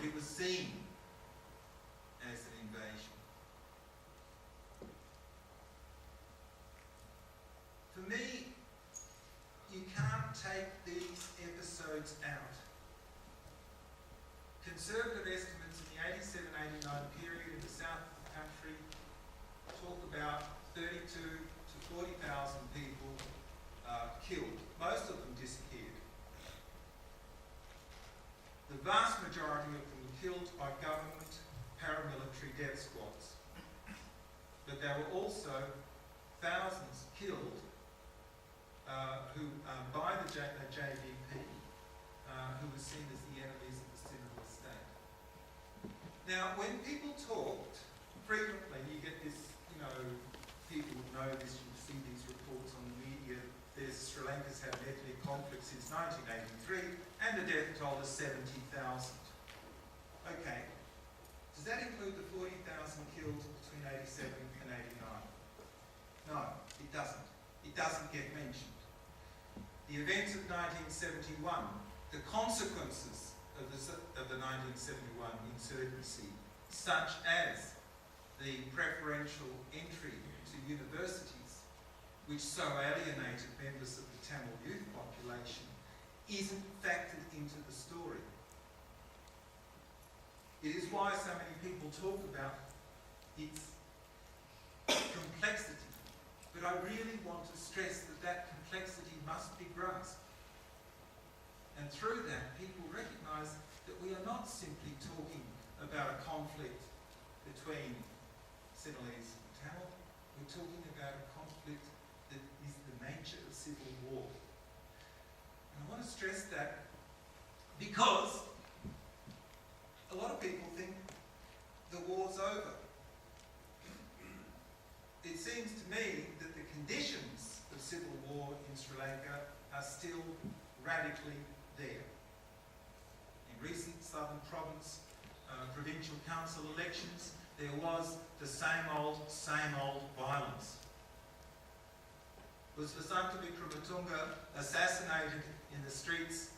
It was seen as an invasion. For me, you can't take these episodes out. Conservative estimates in the 87-89 period in the south of the country talk about 32 to 40,000 people killed. Most of them disappeared. The vast majority of them were killed by government paramilitary death squads. But there were also thousands killed by the JVP, who were seen as the enemies of the Sinhalese state. Now, when people talked, frequently you get this, people know this, you see these reports on the media. Sri Lanka's had an ethnic conflict since 1983, and the death toll is 70,000. Okay, does that include the 40,000 killed between 87 and 89? No, it doesn't. It doesn't get mentioned. The events of 1971, the consequences of the 1971 insurgency, such as the preferential entry to universities, which so alienated members of the Tamil youth population, isn't factored into the story. It is why so many people talk about its complexity. But I really want to stress that that complexity must be grasped. And through that, people recognise that we are not simply talking about a conflict between Sinhalese and Tamil. We're talking about a conflict that is the nature of civil war. And I want to stress that because a lot of people think the war's over. It seems to me that the conditions of civil war in Sri Lanka are still radically there. In recent Southern Province provincial council elections, there was the same old violence. Was Vasanta Vikramatunga assassinated in the streets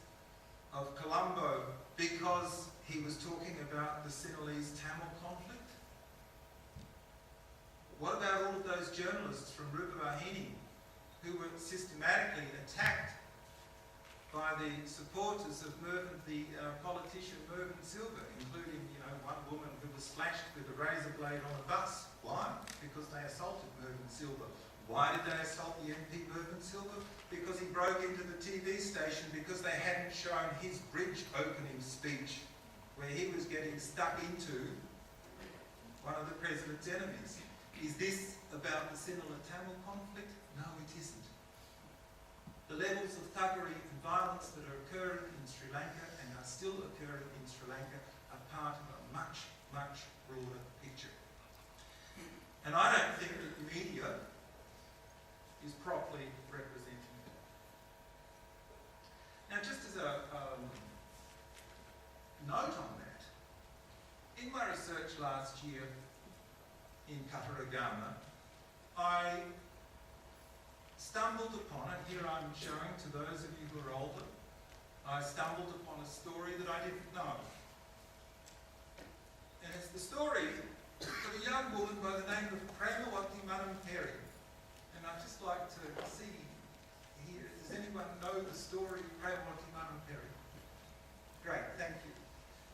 of Colombo because he was talking about the Sinhalese-Tamil conflict? What about all of those journalists from Rupavahini who were systematically attacked by the supporters of the politician Mervyn Silva, including one woman who was slashed with a razor blade on a bus? Why? Because they assaulted Mervyn Silva. Why did they assault the MP Mervyn Silva? Because he broke into the TV station because they hadn't shown his bridge opening speech where he was getting stuck into one of the president's enemies. Is this about the Sinhala-Tamil conflict? No, it isn't. The levels of thuggery and violence that are occurring in Sri Lanka and are still occurring in Sri Lanka are part of a much, much broader picture. And I don't think that the media is properly representing it. Now, just as a note on that, in my research last year in Kataragama, I stumbled upon, and here I'm showing to those of you who are older, I stumbled upon a story that I didn't know. And it's the story of a young woman by the name of Premawati Manamperi. And I'd just like to see here, does anyone know the story of Premawati Manamperi? Great, thank you.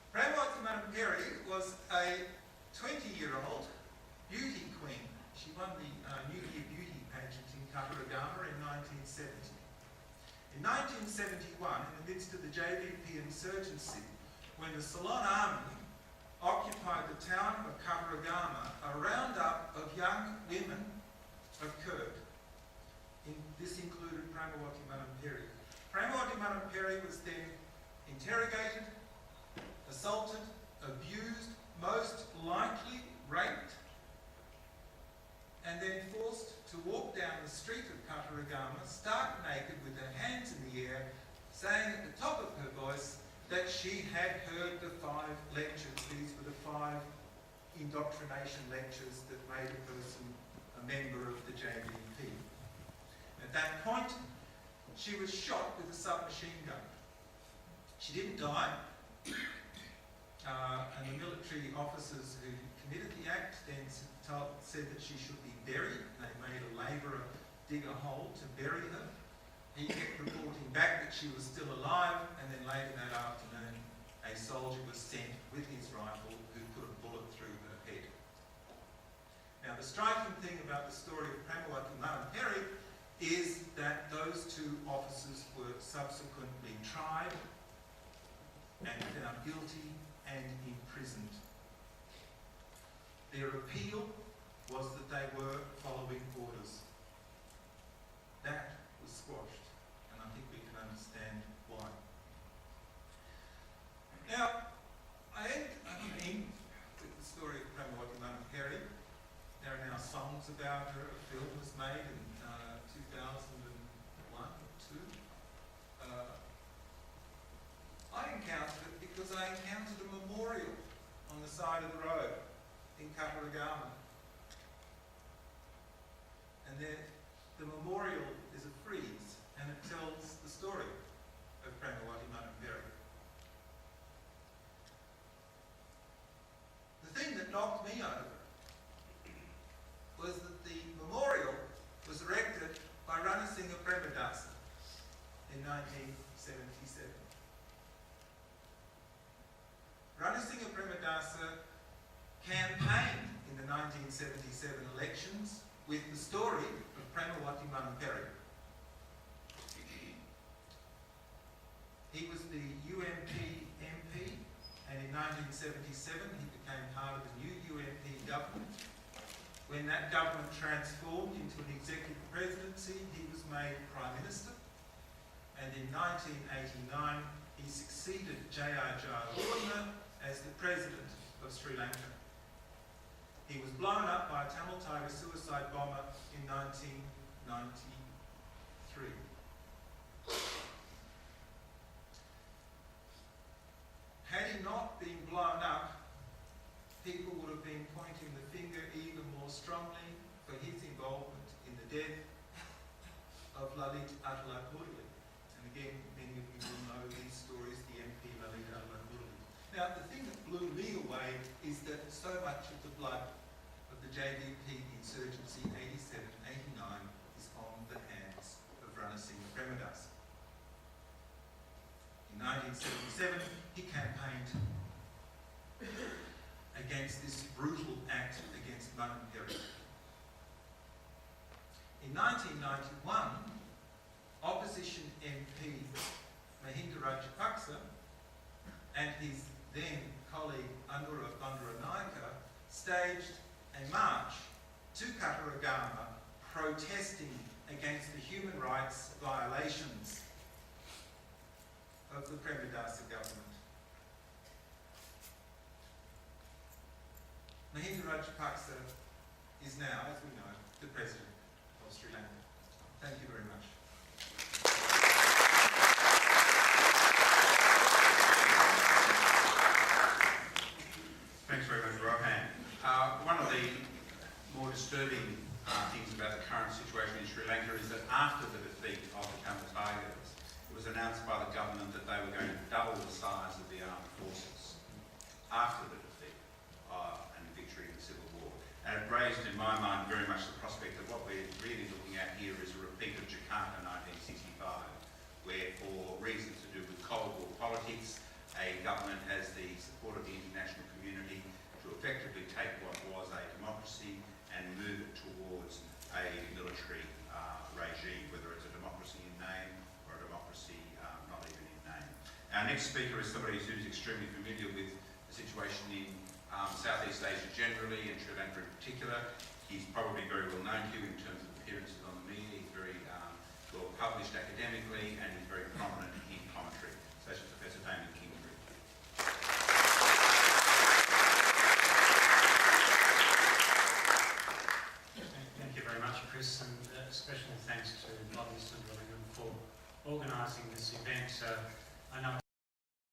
Premawati Manamperi was a 20-year-old beauty queen. She won the New Year Beauty pageant in Kataragama in 1970. In 1971, in the midst of the JVP insurgency, when the Ceylon army occupied the town of Kataragama, a roundup of young women occurred. This included Premawati Manamperi. Premawati Manamperi was then interrogated, assaulted, abused, most likely raped, and then forced to walk down the street of Kataragama, stark naked with her hands in the air, saying at the top of her voice that she had heard the 5 lectures. These were the 5 indoctrination lectures that made a person a member of the JVP. At that point, she was shot with a submachine gun. She didn't die. and the military officers who committed the act then said that she should be buried. They made a labourer dig a hole to bury her. He kept reporting back that she was still alive, and then later that afternoon a soldier was sent with his rifle who put a bullet through her head. Now the striking thing about the story of Pramawati Manamperi is that those two officers were subsequently tried and found guilty and imprisoned. Their appeal was that they were following orders. That was squashed, and I think we can understand why. Now, I end with the story of Pramawati Manamperi. There are now songs about her. A film was made in 2001 or 2. I encountered it because I encountered a memorial on the side of the road in Kataragama. And the memorial is a frieze, and it tells the story of Pramawati Manamperi. The thing that knocked me over was that the memorial was erected by Ranasinghe Premadasa in 1977. Ranasinghe Premadasa campaigned in the 1977 elections with the story of Pramawati Manamperi. He was the UMP MP, and in 1977 he became part of the new UMP government. When that government transformed into an executive presidency, he was made Prime Minister, and in 1989 he succeeded J.R. Jayawardena as the President of Sri Lanka. He was blown up by a Tamil Tiger suicide bomber in 1993. Had he not been blown up, people would have been pointing the finger even more strongly for his involvement in the death of Lalit Atalapurli. And again, many of you will know these stories, the MP Lalit Atalapurli. Now, the thing that blew me away is that so much of the blood of the JVP insurgency 87-89 is on the hands of Ranasinghe Premadasa. In 1977, he campaigned against this brutal act against Manamperi. In 1991, opposition MP Mahinda Rajapaksa and his then colleague Anura Bandaranaike staged a march to Kataragama protesting against the human rights violations of the Premadasa government. Mahinda Rajapaksa is now, as we know, the President of Sri Lanka. Thank you very much. Thanks very much, Rohan. One of the more disturbing things about the current situation in Sri Lanka is that after the defeat of the Tamil Tigers, it was announced by the government that they were going to double the size of the armed forces after the defeat and victory in the Civil War. And it raised in my mind very much the prospect that what we're really looking at here is a repeat of Jakarta 1965, where for reasons to do with Cold War politics, a government has the support of the international community to effectively take what was a democracy and move it towards a military regime, whether it's a democracy in name or a democracy not even in name. Our next speaker is somebody who's extremely familiar with the situation in Southeast Asia generally and Sri Lanka in particular. He's probably very well known to you in terms of appearances on the media. He's very well published academically, and he's very prominent